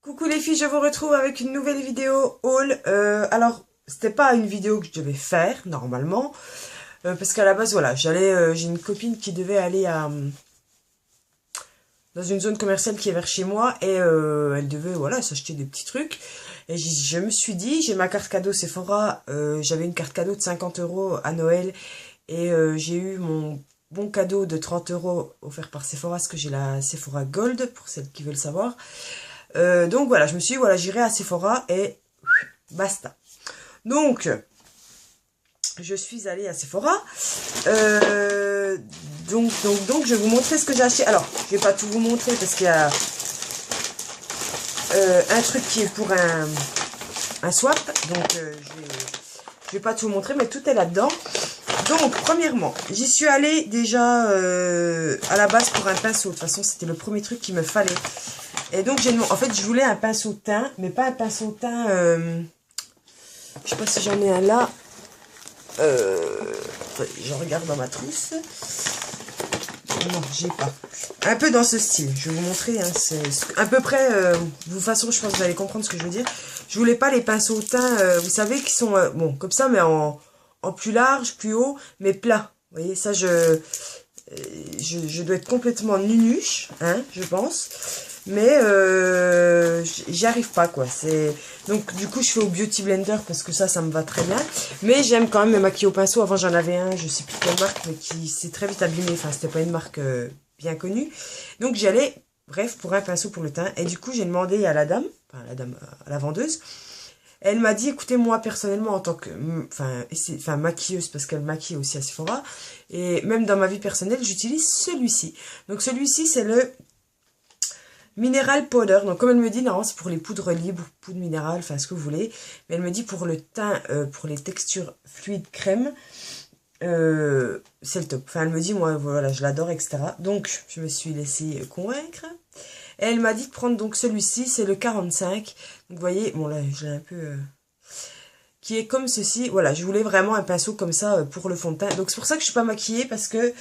Coucou les filles, je vous retrouve avec une nouvelle vidéo haul. Alors, c'était pas une vidéo que je devais faire normalement, parce qu'à la base, voilà, j'ai une copine qui devait aller dans une zone commerciale qui est vers chez moi et elle devait, voilà, s'acheter des petits trucs. Et je me suis dit, j'ai ma carte cadeau Sephora, j'avais une carte cadeau de 50 € à Noël et j'ai eu mon bon cadeau de 30 € offert par Sephora, parce que j'ai la Sephora Gold pour celles qui veulent savoir. Donc voilà, je me suis dit, voilà, j'irai à Sephora et basta. Donc, je suis allée à Sephora. Donc, je vais vous montrer ce que j'ai acheté. Alors, je vais pas tout vous montrer parce qu'il y a un truc qui est pour un swap. Donc, je vais pas tout vous montrer, mais tout est là-dedans. Donc, premièrement, j'y suis allée déjà à la base pour un pinceau. De toute façon, c'était le premier truc qu'il me fallait. Et donc, en fait, je voulais un pinceau teint, mais pas un pinceau teint... je sais pas si j'en ai un là. Je regarde dans ma trousse. Non, j'ai pas. Un peu dans ce style. Je vais vous montrer. Hein, c'est à peu près... de toute façon, je pense que vous allez comprendre ce que je veux dire. Je voulais pas les pinceaux teints, vous savez, qui sont... bon, comme ça, mais en plus large, plus haut, mais plat. Vous voyez, ça, je dois être complètement nunuche, hein, je pense. Mais j'y arrive pas, quoi. Donc du coup je fais au Beauty Blender parce que ça me va très bien. Mais j'aime quand même me maquiller au pinceau. Avant j'en avais un, je sais plus quelle marque, mais qui s'est très vite abîmé. Enfin, c'était pas une marque bien connue. Donc j'y allais, bref, pour un pinceau pour le teint. Et du coup j'ai demandé à la dame, à la vendeuse. Elle m'a dit, écoutez, moi personnellement en tant que maquilleuse, parce qu'elle maquille aussi à Sephora, et même dans ma vie personnelle, j'utilise celui-ci. Donc celui-ci c'est le Mineral Powder. Donc comme elle me dit, non, c'est pour les poudres libres, poudre minérale, enfin ce que vous voulez. Mais elle me dit pour le teint, pour les textures fluides crème, c'est le top. Enfin elle me dit, moi voilà, je l'adore, etc. Donc je me suis laissée convaincre. Et elle m'a dit de prendre donc celui-ci, c'est le 45. Donc vous voyez, bon là je l'ai un peu... qui est comme ceci. Voilà, je voulais vraiment un pinceau comme ça pour le fond de teint. Donc c'est pour ça que je suis pas maquillée, parce que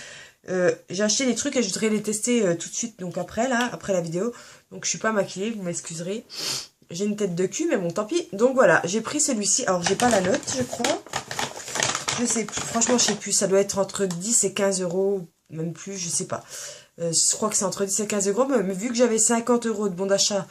j'ai acheté des trucs et je voudrais les tester tout de suite, donc après la vidéo. Donc je suis pas maquillée, vous m'excuserez. J'ai une tête de cul, mais bon, tant pis. Donc voilà, j'ai pris celui-ci. Alors j'ai pas la note, je crois. Je sais plus, franchement je sais plus. Ça doit être entre 10 et 15 €, même plus, je sais pas. Je crois que c'est entre 10 et 15 €, mais vu que j'avais 50 € de bon d'achat,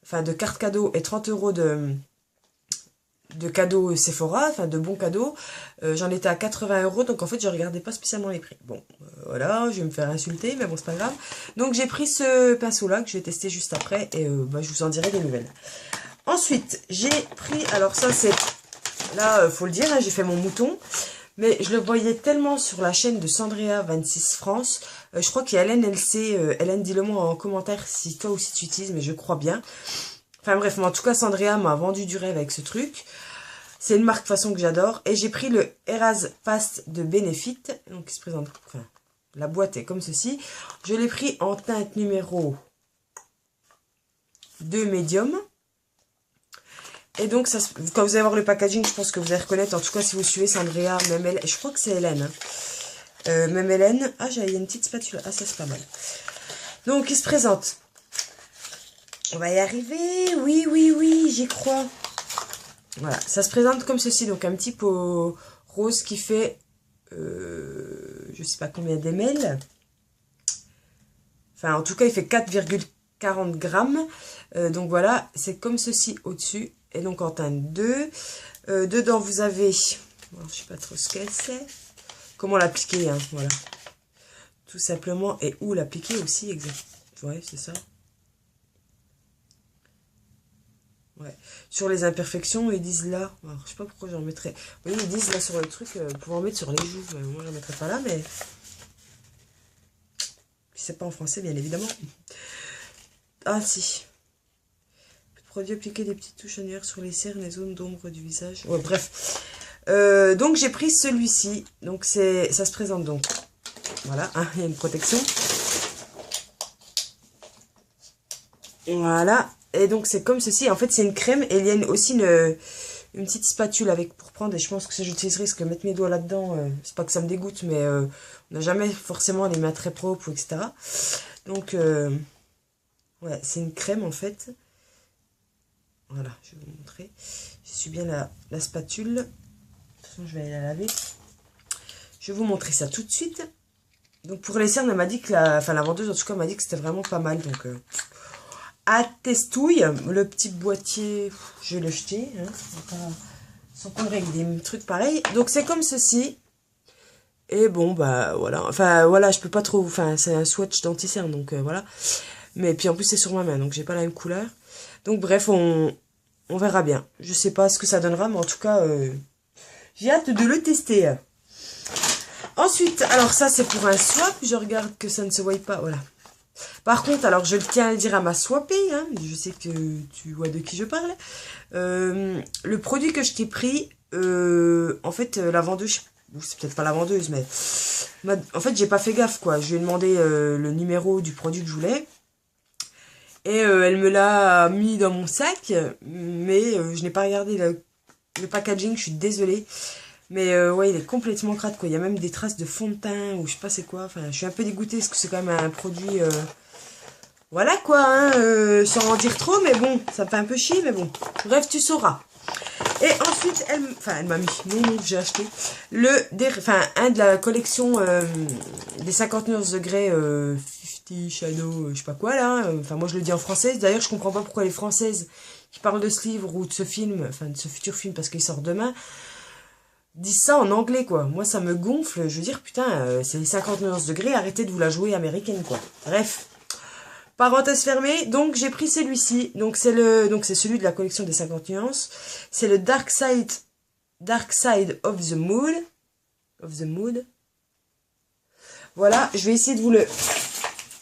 enfin de carte cadeau, et 30 € de cadeaux Sephora, enfin de bons cadeaux, j'en étais à 80 €, donc en fait je regardais pas spécialement les prix. Bon, voilà, je vais me faire insulter, mais bon, c'est pas grave. Donc j'ai pris ce pinceau là que je vais tester juste après, et je vous en dirai des nouvelles. Ensuite j'ai pris, alors ça c'est, là faut le dire, hein, j'ai fait mon mouton, mais je le voyais tellement sur la chaîne de Sandrea 26 France, je crois qu'il y a Hélène, elle sait, Hélène, dis-le moi en commentaire si toi aussi tu utilises, mais je crois bien. Enfin bref, mais en tout cas Sandrea m'a vendu du rêve avec ce truc. C'est une marque de façon que j'adore. Et j'ai pris le Eras Fast de Benefit. Donc il se présente, enfin, la boîte est comme ceci. Je l'ai pris en teinte numéro 2 médium. Et donc ça, quand vous allez voir le packaging, je pense que vous allez reconnaître. En tout cas si vous suivez Sandrea, même elle, je crois que c'est Hélène. Même Hélène. Ah, j'ai une petite spatule. Ah, ça c'est pas mal. Donc il se présente. On va y arriver. Oui, oui, oui, j'y crois. Voilà, ça se présente comme ceci, donc un petit pot rose qui fait, je sais pas combien d'ml. Enfin, en tout cas, il fait 4,40 grammes. Donc voilà, c'est comme ceci au-dessus. Et donc en teinte 2. Dedans, vous avez, bon, je sais pas trop ce qu'elle c'est. Comment l'appliquer, hein, voilà. Tout simplement, et où l'appliquer aussi, exact. Ouais, c'est ça. Ouais. Sur les imperfections, ils disent là. Alors, je sais pas pourquoi j'en mettrais. Vous voyez, ils disent là sur le truc, pour en mettre sur les joues. Moi, j'en mettrais pas là, mais. C'est pas en français, bien évidemment. Ah, si. Produit appliquer des petites touches annuaires sur les cernes, les zones d'ombre du visage. Ouais, bref. Donc, j'ai pris celui-ci. Donc, ça se présente donc. Voilà, hein, il y a une protection. Voilà. Et donc c'est comme ceci, en fait c'est une crème et il y a aussi une petite spatule avec pour prendre, et je pense que ça j'utiliserai parce que mettre mes doigts là-dedans, c'est pas que ça me dégoûte, mais on n'a jamais forcément les mains très propres, etc. Donc ouais, c'est une crème en fait Voilà, je vais vous montrer. Je suis bien la spatule. De toute façon, je vais aller la laver. Je vais vous montrer ça tout de suite. Donc pour les cernes, elle m'a dit que la vendeuse en tout cas m'a dit que c'était vraiment pas mal. Donc à testouille, le petit boîtier, je vais le jeter. Hein, sans qu'on règle des trucs pareils. Donc c'est comme ceci. Et bon bah voilà. Enfin voilà, je peux pas trop. Enfin c'est un swatch d'anti-cerne donc voilà. Mais puis en plus c'est sur ma main donc j'ai pas la même couleur. Donc bref on verra bien. Je sais pas ce que ça donnera mais en tout cas j'ai hâte de le tester. Ensuite, alors ça c'est pour un swap, je regarde que ça ne se voit pas, voilà. Par contre, alors je tiens à le dire à ma swapée, hein, je sais que tu vois de qui je parle. Le produit que je t'ai pris, en fait la vendeuse, c'est peut-être pas la vendeuse, mais en fait j'ai pas fait gaffe quoi. Je lui ai demandé le numéro du produit que je voulais. Et elle me l'a mis dans mon sac, mais je n'ai pas regardé le packaging, je suis désolée. Mais ouais, il est complètement crade quoi. Il y a même des traces de fond de teint ou je sais pas c'est quoi. Enfin, je suis un peu dégoûtée parce que c'est quand même un produit. Voilà quoi, hein, sans en dire trop, mais bon, ça me fait un peu chier, mais bon. Bref, tu sauras. Et ensuite, elle m'a mis, non, j'ai acheté un de la collection des 59 degrés 50 Shadow, je sais pas quoi là. Enfin, moi je le dis en français. D'ailleurs, je comprends pas pourquoi les Françaises qui parlent de ce livre ou de ce film, enfin de ce futur film parce qu'il sort demain, disent ça en anglais quoi. Moi ça me gonfle, je veux dire putain, c'est les 59 degrés, arrêtez de vous la jouer américaine quoi. Bref, parenthèse fermée, donc j'ai pris celui-ci, donc c'est celui de la collection des 50 nuances, c'est le Dark Side of the Mood. Voilà, je vais essayer de vous le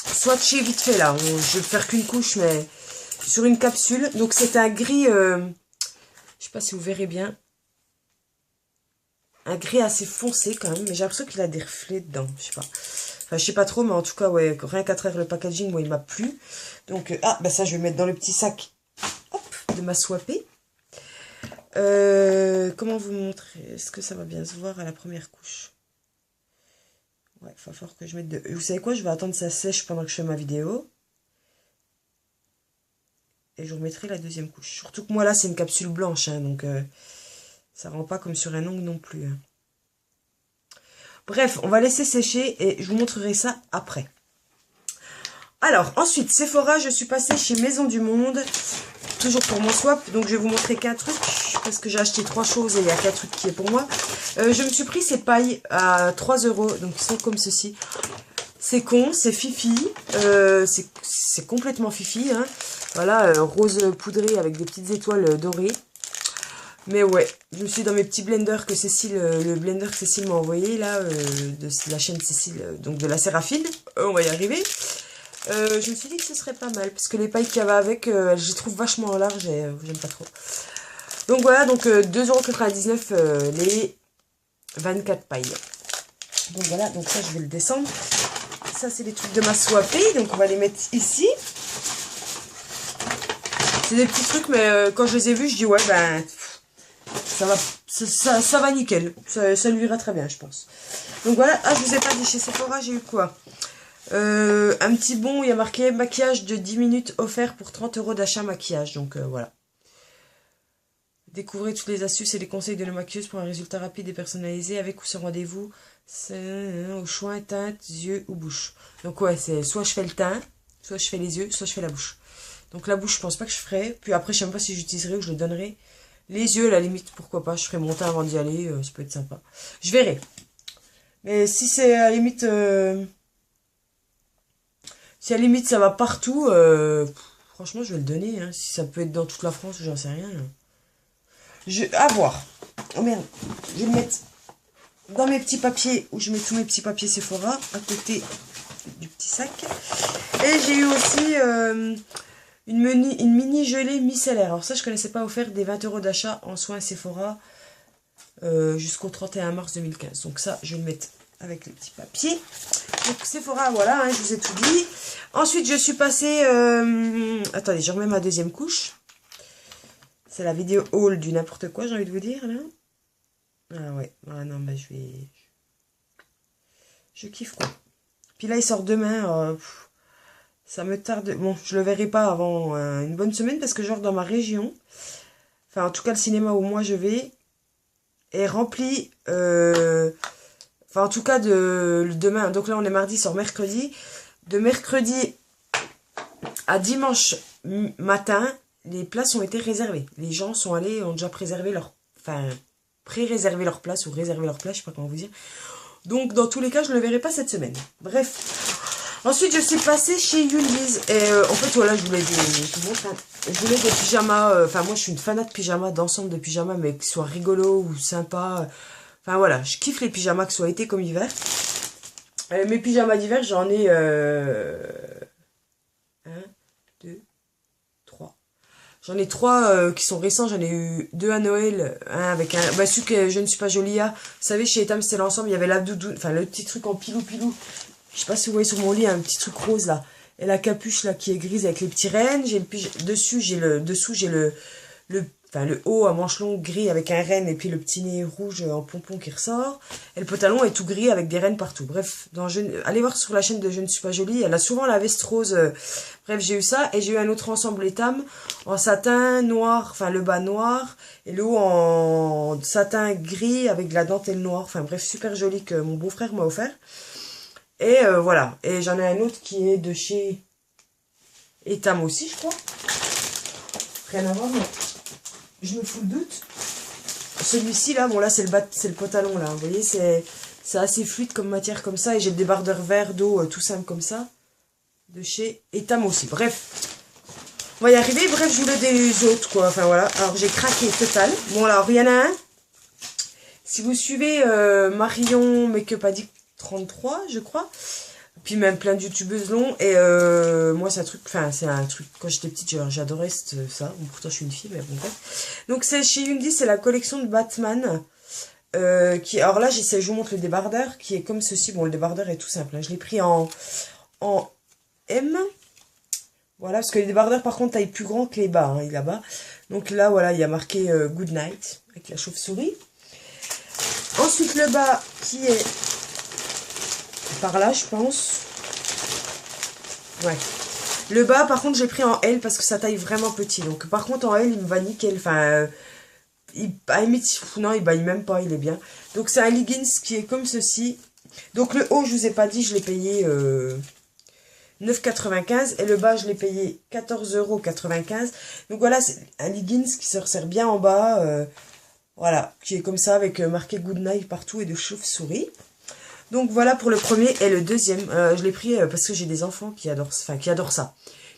swatcher vite fait là, je vais faire qu'une couche mais sur une capsule, donc c'est un gris, je sais pas si vous verrez bien. Un gris assez foncé quand même, mais j'ai l'impression qu'il a des reflets dedans, je sais pas. Enfin, je sais pas trop, mais en tout cas, ouais, rien qu'à travers le packaging, moi, il m'a plu. Donc, bah ça, je vais mettre dans le petit sac, hop, de ma swapée. Comment vous montrer? Est-ce que ça va bien se voir à la première couche? Ouais, il va falloir que je mette de... Vous savez quoi? Je vais attendre que ça sèche pendant que je fais ma vidéo. Et je remettrai la deuxième couche. Surtout que moi, là, c'est une capsule blanche, hein, donc... ça rend pas comme sur un ongle non plus. Hein. Bref, on va laisser sécher et je vous montrerai ça après. Alors, ensuite, Sephora, je suis passée chez Maison du Monde. Toujours pour mon swap. Donc, je vais vous montrer qu'un truc. Parce que j'ai acheté 3 choses et il y a qu'un truc qui est pour moi. Je me suis pris ces pailles à 3 €. Donc, ils sont comme ceci. C'est con, c'est fifi. C'est complètement fifi. Hein. Voilà, rose poudré avec des petites étoiles dorées. Mais ouais, je suis dans mes petits blenders que Cécile, le blender que Cécile m'a envoyé là, de la chaîne Cécile, donc de la Séraphine, on va y arriver. Je me suis dit que ce serait pas mal, parce que les pailles qu'il y avait avec, je les trouve vachement larges et j'aime pas trop. Donc voilà, donc 2,99 € les 24 pailles. Donc voilà, donc ça je vais le descendre. Ça c'est les trucs de ma swapée, donc on va les mettre ici. C'est des petits trucs, mais quand je les ai vus, je dis ouais ben... Ça va nickel. Ça lui ira très bien, je pense. Donc voilà. Ah, je vous ai pas dit, chez Sephora, j'ai eu quoi? Un petit bon, il y a marqué maquillage de 10 minutes offert pour 30 € d'achat maquillage. Donc voilà. Découvrez toutes les astuces et les conseils de la maquilleuse pour un résultat rapide et personnalisé avec ou sans rendez-vous. Au choix, teinte, yeux ou bouche. Donc ouais, c'est soit je fais le teint, soit je fais les yeux, soit je fais la bouche. Donc la bouche, je pense pas que je ferai. Puis après, je sais même pas si j'utiliserai ou je le donnerai. Les yeux, à la limite, pourquoi pas, je ferai mon teint avant d'y aller, ça peut être sympa. Je verrai. Mais si c'est à la limite... si à la limite ça va partout, franchement je vais le donner. Hein. Si ça peut être dans toute la France, j'en sais rien. À voir. Oh merde, je vais le mettre dans mes petits papiers, où je mets tous mes petits papiers Sephora, à côté du petit sac. Et j'ai eu aussi... une mini gelée micellaire. Alors ça, je connaissais pas, offert des 20 € d'achat en soins Sephora jusqu'au 31 mars 2015. Donc ça, je vais le mettre avec les petits papiers. Donc Sephora, voilà, hein, je vous ai tout dit. Ensuite, je suis passée... attendez, je remets ma deuxième couche. C'est la vidéo haul du n'importe quoi, j'ai envie de vous dire, là. Ah ouais, ah non, bah je vais... Je kiffe, quoi. Puis là, il sort demain... Ça me tarde. Bon, je le verrai pas avant une bonne semaine parce que genre dans ma région, enfin en tout cas le cinéma où moi je vais est rempli. Enfin en tout cas de demain. Donc là on est mardi, sort mercredi. De mercredi à dimanche matin, les places ont été réservées. Les gens sont allés, ont déjà préservé leur, enfin pré-réservé leur place ou réservé leur place, je sais pas comment vous dire. Donc dans tous les cas, je ne le verrai pas cette semaine. Bref. Ensuite, je suis passée chez Yulise. Et en fait, voilà, je voulais des pyjamas. Enfin, moi, je suis une fanat de pyjamas, d'ensemble de pyjamas, mais qui soient rigolos ou sympas. Enfin, voilà, je kiffe les pyjamas, que ce soit été comme hiver. Mes pyjamas d'hiver, j'en ai... 1, 2, 3. J'en ai 3 qui sont récents. J'en ai eu 2 à Noël. Un avec un... Bah, celui que je ne suis pas jolie à. Vous savez, chez Etam, c'était l'ensemble. Il y avait la doudoune. Enfin, le petit truc en pilou-pilou. Je sais pas si vous voyez sur mon lit, un petit truc rose là. Et la capuche là qui est grise avec les petits rennes. J'ai le dessous, j'ai le haut à manches longues gris avec un renne et puis le petit nez rouge en pompon qui ressort. Et le pantalon est tout gris avec des rennes partout. Bref, allez voir sur la chaîne de Je ne suis pas jolie. Elle a souvent la veste rose. Bref, j'ai eu ça. Et j'ai eu un autre ensemble Etam en satin noir, enfin le bas noir. Et le haut en satin gris avec de la dentelle noire. Enfin bref, super joli que mon beau-frère m'a offert. Et voilà. Et j'en ai un autre qui est de chez Etam aussi, je crois. Rien à voir, mais je me fous le doute. Celui-ci, là, bon, là, c'est le pantalon, là. Vous voyez, c'est assez fluide comme matière, comme ça. Et j'ai le débardeur vert d'eau, tout simple comme ça. De chez Etam aussi. Bref. On va y arriver. Bref, je voulais des autres, quoi. Enfin, voilà. Alors, j'ai craqué total. Bon, alors, il y en a un. Si vous suivez Marion Make-up Addict 33, je crois. Puis même plein de youtubeuses longs. Et moi, c'est un truc, quand j'étais petite, j'adorais ça. Bon, pourtant, je suis une fille, mais bon, bref. Donc, c'est chez Yundi, c'est la collection de Batman. Alors là, je vous montre le débardeur, qui est comme ceci. Bon, le débardeur est tout simple. Hein. Je l'ai pris en M. Voilà, parce que les débardeurs, par contre, taille plus grand que les bas, hein, là-bas. Donc là, voilà, il y a marqué Good Night, avec la chauve-souris. Ensuite, le bas, qui est par là, je pense. Ouais. Le bas, par contre, j'ai pris en L parce que ça taille vraiment petit. Donc, par contre, en L, il me va nickel. Enfin, non, il baille même pas, il est bien. Donc, c'est un leggings qui est comme ceci. Donc, le haut, je vous ai pas dit, je l'ai payé 9,95. Et le bas, je l'ai payé 14,95 €. Donc, voilà, c'est un leggings qui se resserre bien en bas. Voilà, qui est comme ça, avec marqué Good Night partout et de chauve-souris. Donc voilà pour le premier et le deuxième. Je l'ai pris parce que j'ai des enfants qui adorent ça.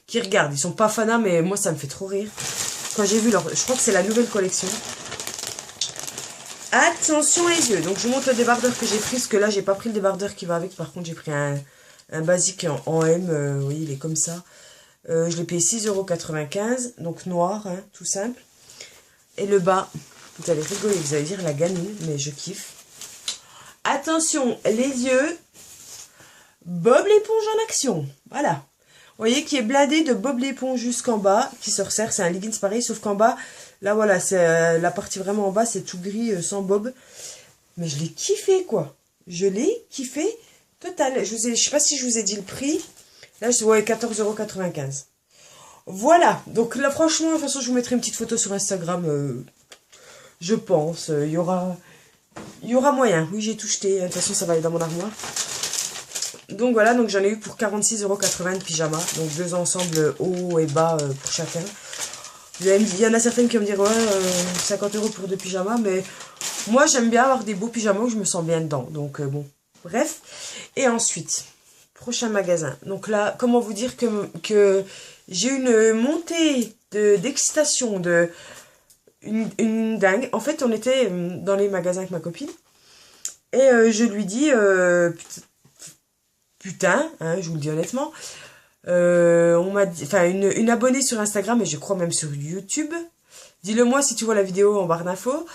Qui regardent. Ils sont pas fanas, mais moi ça me fait trop rire. Quand j'ai vu je crois que c'est la nouvelle collection. Attention les yeux. Donc je vous montre le débardeur que j'ai pris. Parce que là j'ai pas pris le débardeur qui va avec. Par contre j'ai pris un basique en M. Vous voyez, il est comme ça. Je l'ai payé 6,95 €. Donc noir, hein, tout simple. Et le bas, vous allez rigoler. Vous allez dire la gamine, mais je kiffe. Attention, les yeux, Bob l'éponge en action. Voilà. Vous voyez qui est blindé de Bob l'éponge jusqu'en bas, qui se resserre. C'est un leggings pareil, sauf qu'en bas, là voilà, c'est la partie vraiment en bas, c'est tout gris sans Bob. Mais je l'ai kiffé, quoi. Je l'ai kiffé total. Je sais pas si je vous ai dit le prix. Là, je vois 14,95 €. Voilà. Donc là, franchement, de toute façon, je vous mettrai une petite photo sur Instagram. Je pense. Il y aura moyen. Oui, j'ai tout jeté. De toute façon, ça va aller dans mon armoire. Donc voilà, donc j'en ai eu pour 46,80 € de pyjama. Donc 2 ensembles haut et bas pour chacun. Il y en a certaines qui vont me dire, ouais, 50 € pour 2 pyjamas. Mais moi, j'aime bien avoir des beaux pyjamas où je me sens bien dedans. Donc bon, bref. Et ensuite, prochain magasin. Donc là, comment vous dire que j'ai une montée d'excitation, une dingue. En fait, on était dans les magasins avec ma copine. Et je lui dis, putain, hein, je vous le dis honnêtement. On m'a dit, enfin, une abonnée sur Instagram, et je crois même sur YouTube. Dis-le moi si tu vois la vidéo en barre d'infos.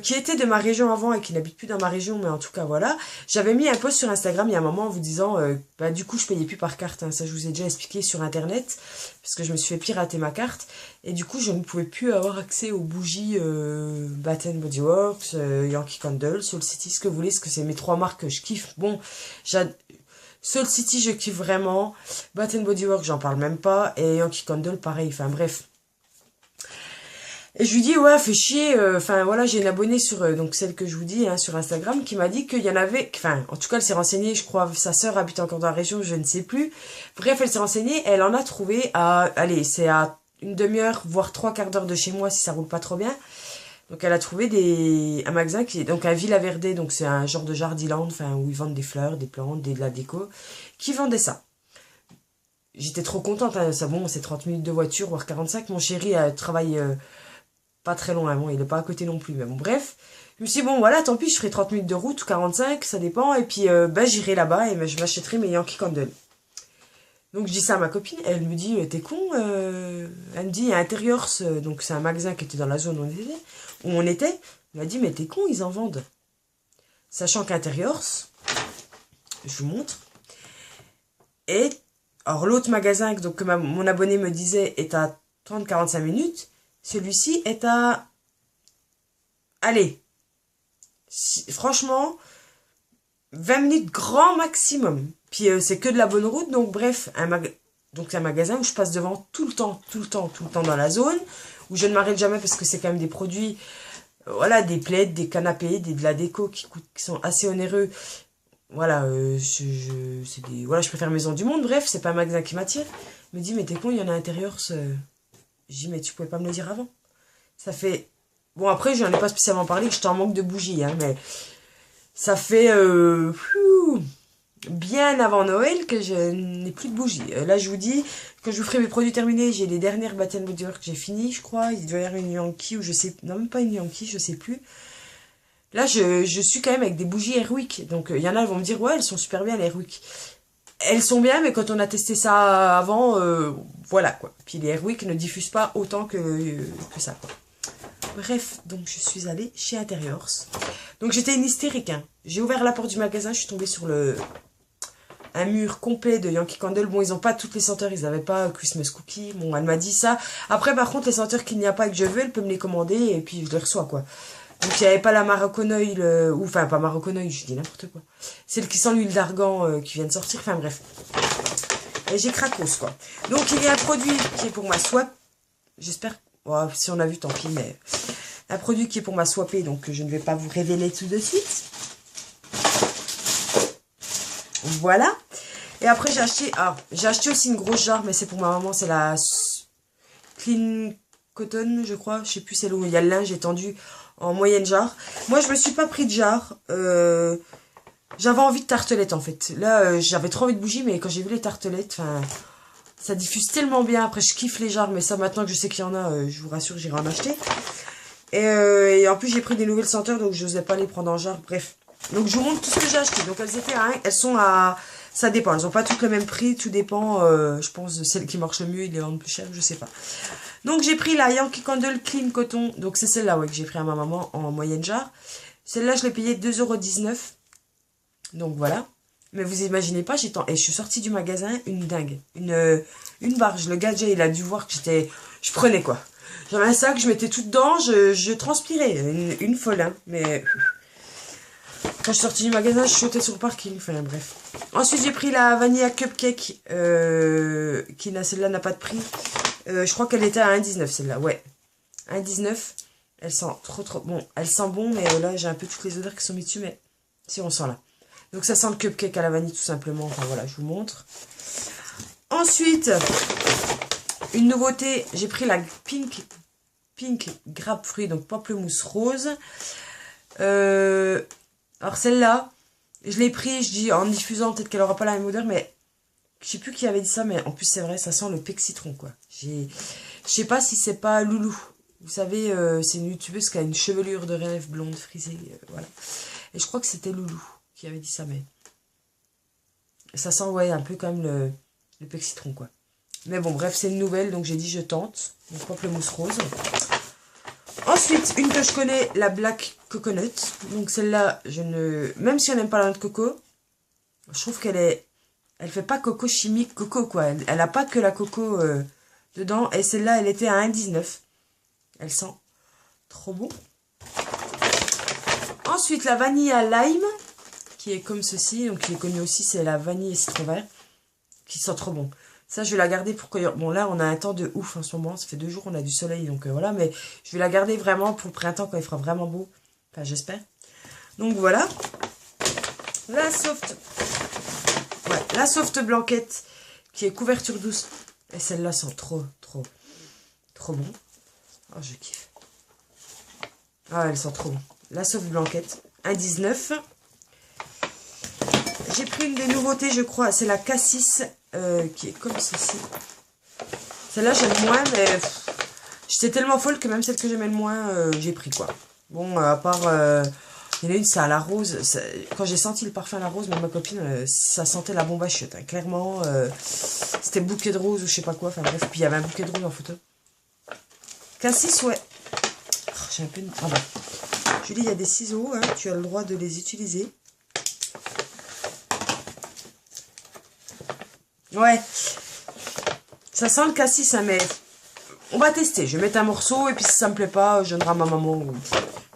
Qui était de ma région avant et qui n'habite plus dans ma région, mais en tout cas voilà. J'avais mis un post sur Instagram il y a un moment en vous disant, bah du coup je payais plus par carte, hein, ça je vous ai déjà expliqué sur internet, parce que je me suis fait pirater ma carte, et du coup je ne pouvais plus avoir accès aux bougies Bath Body Works, Yankee Candle, Soul City, ce que vous voulez, parce que c'est mes 3 marques que je kiffe. Bon, Soul City, je kiffe vraiment. Bath Body Works, j'en parle même pas. Et Yankee Candle, pareil. Enfin, bref. Et je lui dis, ouais, fais chier. Enfin, voilà, j'ai une abonnée sur, donc celle que je vous dis, hein, sur Instagram, qui m'a dit qu'il y en avait, enfin, en tout cas, elle s'est renseignée, je crois, sa sœur habite encore dans la région, je ne sais plus. Bref, elle s'est renseignée, elle en a trouvé à, allez, c'est à une demi-heure, voire 3/4 d'heure de chez moi, si ça roule pas trop bien. Donc, elle a trouvé un magasin qui est, donc, à Villa Verde, donc c'est un genre de jardiland, enfin, où ils vendent des fleurs, des plantes, de la déco, qui vendait ça. J'étais trop contente, hein, ça, bon, c'est 30 minutes de voiture, voire 45. Mon chéri travaille, pas très loin, bon, il est pas à côté non plus, mais bon, bref. Je me suis dit, bon, voilà, tant pis, je ferai 30 minutes de route, ou 45, ça dépend, et puis, ben, j'irai là-bas, et je m'achèterai mes Yankee Candle. Donc, je dis ça à ma copine, elle me dit, t'es con, elle me dit, Interiors, donc c'est un magasin qui était dans la zone où on était, elle m'a dit, mais t'es con, ils en vendent. Sachant qu'Interiors, je vous montre, et, alors l'autre magasin, donc, que mon abonné me disait, est à 30-45 minutes, celui-ci est à... Allez, franchement, 20 minutes grand maximum. Puis c'est que de la bonne route, donc bref, donc c'est un magasin où je passe devant tout le temps dans la zone, où je ne m'arrête jamais parce que c'est quand même des produits, voilà, des plaids, des canapés, de la déco qui sont assez onéreux. Voilà, voilà, je préfère Maison du Monde, bref, c'est pas un magasin qui m'attire. Il me dit, mais t'es con, il y en a à l'intérieur, j'ai dit, mais tu pouvais pas me le dire avant. Ça fait... Bon, après, je n'en ai pas spécialement parlé, que j'étais en manque de bougies, hein, mais... Ça fait... bien avant Noël que je n'ai plus de bougies. Là, je vous dis, quand je vous ferai mes produits terminés, j'ai les dernières Bath Body Works que j'ai fini, je crois. Il doit y avoir une Yankee, ou je sais... Non, même pas une Yankee, je sais plus. Là, je suis quand même avec des bougies Airwick. Donc, il y en a, ils vont me dire, ouais, elles sont super bien, les Airwick. Elles sont bien, mais quand on a testé ça avant, voilà, quoi. Puis les Airwick ne diffusent pas autant que ça, quoi. Bref, donc je suis allée chez Interiors. Donc j'étais une hystérique, hein. J'ai ouvert la porte du magasin, je suis tombée sur un mur complet de Yankee Candle. Bon, ils n'ont pas toutes les senteurs, ils n'avaient pas Christmas Cookie. Bon, elle m'a dit ça. Après, par contre, les senteurs qu'il n'y a pas et que je veux, elle peut me les commander et puis je les reçois, quoi. Donc il n'y avait pas la Moroccan Oil, ou enfin pas Moroccan Oil, je dis n'importe quoi. Celle qui sent l'huile d'argan qui vient de sortir, enfin bref. Et j'ai cracos, quoi. Donc il y a un produit qui est pour ma swap. J'espère, oh, si on a vu, tant pis, mais... Un produit qui est pour ma swapée, donc je ne vais pas vous révéler tout de suite. Voilà. Et après j'ai acheté aussi une grosse jarre, mais c'est pour ma maman, c'est la Clean Cotton, je crois. Je sais plus, c'est là où il y a le linge étendu en moyenne jarre. Moi, je me suis pas pris de jarre. J'avais envie de tartelettes, en fait. Là, j'avais trop envie de bougies, mais quand j'ai vu les tartelettes, enfin... Ça diffuse tellement bien. Après, je kiffe les jarres, mais ça, maintenant que je sais qu'il y en a, je vous rassure, j'irai en acheter. Et en plus, j'ai pris des nouvelles senteurs, donc je n'osais pas les prendre en jarre. Bref. Donc, je vous montre tout ce que j'ai acheté. Donc, elles sont à... Ça dépend. Elles n'ont pas toutes le même prix. Tout dépend, je pense, de celles qui marchent le mieux. Ils les vendent plus cher, je sais pas. Donc, j'ai pris la Yankee Candle Clean Coton. Donc, c'est celle-là, ouais, que j'ai pris à ma maman en moyenne jarre. Celle-là, je l'ai payée 2,19 €. Donc, voilà. Mais vous imaginez pas, et je suis sortie du magasin, une dingue. Une barge. Le gadget, il a dû voir que je prenais, quoi. J'avais un sac, je mettais tout dedans, je transpirais. Une folle, hein. Mais quand je suis sortie du magasin, je sautais sur le parking. Enfin, bref. Ensuite, j'ai pris la Vanilla Cupcake, celle-là n'a pas de prix. Je crois qu'elle était à 1,19 celle-là, ouais. 1,19. Elle sent trop bon. Elle sent bon, mais là, j'ai un peu toutes les odeurs qui sont mises dessus, mais si on sent là. Donc, ça sent le cupcake à la vanille, tout simplement. Enfin, voilà, je vous montre. Ensuite, une nouveauté, j'ai pris la Pink Grapefruit, donc pamplemousse rose. Alors, celle-là, je l'ai pris, je dis, en diffusant, peut-être qu'elle aura pas la même odeur, mais je sais plus qui avait dit ça, mais en plus, c'est vrai, ça sent le pec citron, quoi. Je sais pas si c'est pas Loulou. Vous savez, c'est une youtubeuse qui a une chevelure de rêve blonde frisée, voilà. Et je crois que c'était Loulou qui avait dit ça, mais ça sent, ouais, un peu quand même le pec citron, quoi. Mais bon, bref, c'est une nouvelle, donc j'ai dit je tente. Donc, pamplemousse rose. Ensuite, une que je connais, la Black Coconut. Donc, celle-là, même si on n'aime pas la noix de coco, je trouve elle fait pas coco chimique, coco, quoi. Elle a pas que la coco dedans. Et celle-là, elle était à 1,19 €. Elle sent trop bon. Ensuite, la vanille à lime, qui est comme ceci. Donc, qui est connu aussi, c'est la vanille et citron vert. Qui sent trop bon. Ça, je vais la garder pour que... Bon, là, on a un temps de ouf en ce moment. Ça fait 2 jours, on a du soleil. Donc, voilà. Mais je vais la garder vraiment pour le printemps quand il fera vraiment beau. Enfin, j'espère. Donc, voilà. La soft... Ouais, la soft blanquette qui est couverture douce. Et celle-là sent trop bon. Oh, je kiffe. Ah, elle sent trop bon. La soft blanquette. 1,19. J'ai pris une des nouveautés, je crois. C'est la Cassis qui est comme ceci. Celle-là, j'aime moins, mais j'étais tellement folle que même celle que j'aimais le moins, j'ai pris, quoi. Bon, à part... il y en a une, c'est à la rose. Quand j'ai senti le parfum à la rose, même ma copine, ça sentait la bombe à chiottes. Hein. Clairement, c'était bouquet de rose ou je sais pas quoi. Enfin bref, puis il y avait un bouquet de rose en photo. Cassis, ouais. Oh, j'ai un peu... Ah bah. Julie, il y a des ciseaux, hein, tu as le droit de les utiliser. Ouais. Ça sent le cassis, hein, mais on va tester. Je vais mettre un morceau et puis si ça me plaît pas, je donnerai à ma maman.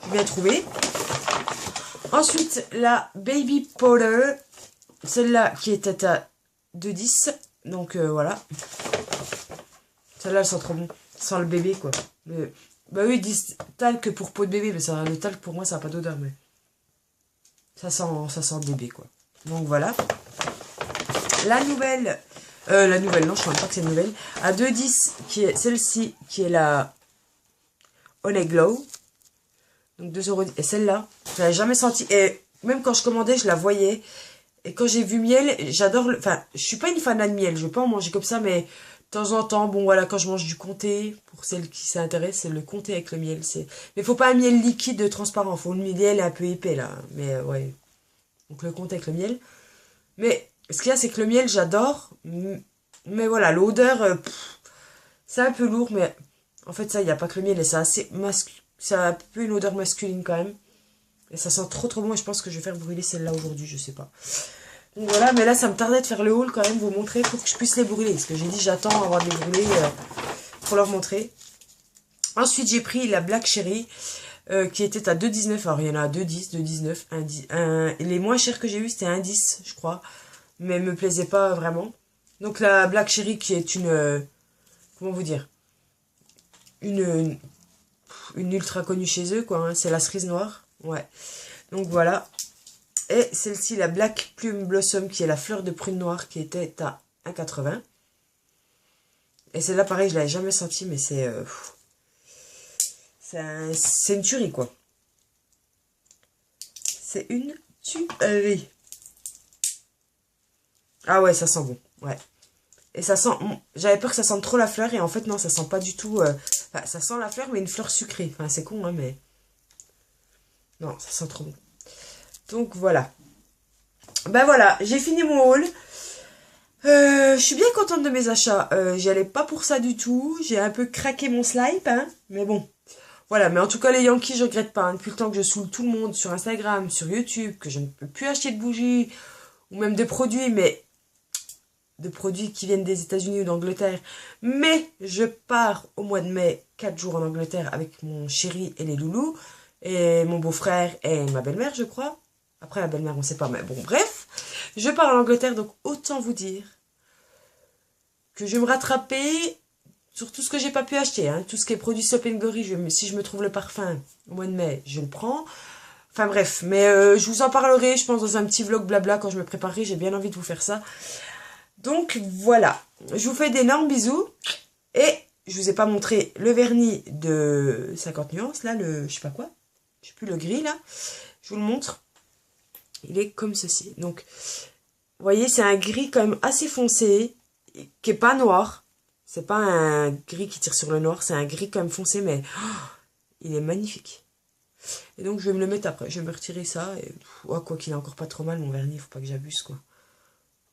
Je vais bien trouver. Ensuite, la Baby Powder. Celle-là qui était à 2,10. Donc voilà. Celle-là, elle sent trop bon. Ça sent le bébé, quoi. Bah oui, ils disent talc pour peau de bébé, mais ça, le talc pour moi, ça n'a pas d'odeur, mais ça sent le bébé, quoi. Donc voilà. La nouvelle, non, je ne crois pas que c'est une nouvelle. À 2,10, qui est celle-ci, qui est la Honey Glow. Donc 2 €. Et celle-là, je l'avais jamais sentie. Et même quand je commandais, je la voyais. Et quand j'ai vu miel, j'adore le... Enfin, je suis pas une fan de miel, je veux pas en manger comme ça, mais de temps en temps, bon voilà, quand je mange du comté, pour celles qui s'intéressent, c'est le comté avec le miel. Mais faut pas un miel liquide transparent, faut le miel un peu épais là. Mais ouais. Donc le comté avec le miel. Mais ce qu'il y a, c'est que le miel, j'adore. Mais voilà, l'odeur, c'est un peu lourd, mais en fait, ça, il n'y a pas que le miel, et c'est assez masculin. Ça a un peu une odeur masculine quand même. Et ça sent trop bon, et je pense que je vais faire brûler celle-là aujourd'hui, je sais pas. Donc voilà, mais là, ça me tardait de faire le haul quand même, vous montrer pour que je puisse les brûler. Parce que j'ai dit, j'attends avoir des brûlés pour leur montrer. Ensuite, j'ai pris la Black Cherry, qui était à 2,19. Alors, il y en a à 2,10, 2,19, 1,10. Les moins chers que j'ai eu, c'était 1,10, je crois. Mais elle me plaisait pas vraiment. Donc, la Black Cherry, qui est une... comment vous dire, une ultra connue chez eux, quoi. Hein, c'est la cerise noire. Ouais. Donc, voilà. Et celle-ci, la Black Plum Blossom, qui est la fleur de prune noire, qui était à 1,80. Et celle-là, pareil, je l'avais jamais sentie, mais c'est une tuerie, quoi. C'est une tuerie. Ah ouais, ça sent bon. Ouais. Et ça sent... J'avais peur que ça sente trop la fleur, et en fait, non, ça sent pas du tout... Enfin, ça sent la fleur, mais une fleur sucrée. Enfin, c'est con, hein, mais... Non, ça sent trop bon. Donc, voilà. Ben voilà, j'ai fini mon haul. Je suis bien contente de mes achats. J'y allais pas pour ça du tout. J'ai un peu craqué mon slip, hein. Mais bon. Voilà, mais en tout cas, les Yankees, je regrette pas. Hein. Depuis le temps que je saoule tout le monde sur Instagram, sur YouTube, que je ne peux plus acheter de bougies, ou même de produits, mais... de produits qui viennent des États-Unis ou d'Angleterre. Mais je pars au mois de mai, 4 jours en Angleterre avec mon chéri et les loulous, et mon beau-frère et ma belle-mère, je crois. Après, la belle-mère, on sait pas, mais bon, bref. Je pars en Angleterre, donc autant vous dire que je vais me rattraper sur tout ce que j'ai pas pu acheter. Hein. Tout ce qui est produit Soap & Glory, si je me trouve le parfum au mois de mai, je le prends. Enfin bref, mais je vous en parlerai, je pense, dans un petit vlog blabla quand je me préparerai. J'ai bien envie de vous faire ça. Donc voilà, je vous fais d'énormes bisous. Et je vous ai pas montré le vernis de 50 nuances, là, le je sais pas quoi. Je sais plus, le gris, là. Je vous le montre. Il est comme ceci. Donc, vous voyez, c'est un gris quand même assez foncé, qui est pas noir. C'est pas un gris qui tire sur le noir, c'est un gris quand même foncé, mais il est magnifique. Et donc, je vais me le mettre après. Je vais me retirer ça. Et, oh, quoi qu'il est encore pas trop mal, mon vernis, faut pas que j'abuse, quoi.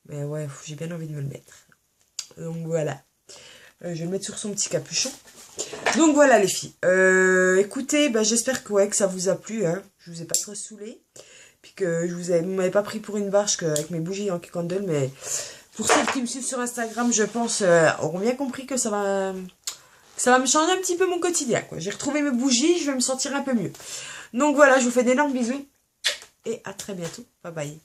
Mais ouais, j'ai bien envie de me le mettre. Donc, voilà. Je vais le mettre sur son petit capuchon. Donc, voilà, les filles. Écoutez, bah, j'espère que, ouais, que ça vous a plu. Hein. Je vous ai pas trop saoulé. Puis que vous m'avez pas pris pour une vache avec mes bougies Yankee Candle, mais pour celles qui me suivent sur Instagram, je pense, auront bien compris que ça va me changer un petit peu mon quotidien, quoi. J'ai retrouvé mes bougies, je vais me sentir un peu mieux. Donc voilà, je vous fais d'énormes bisous. et à très bientôt. Bye bye.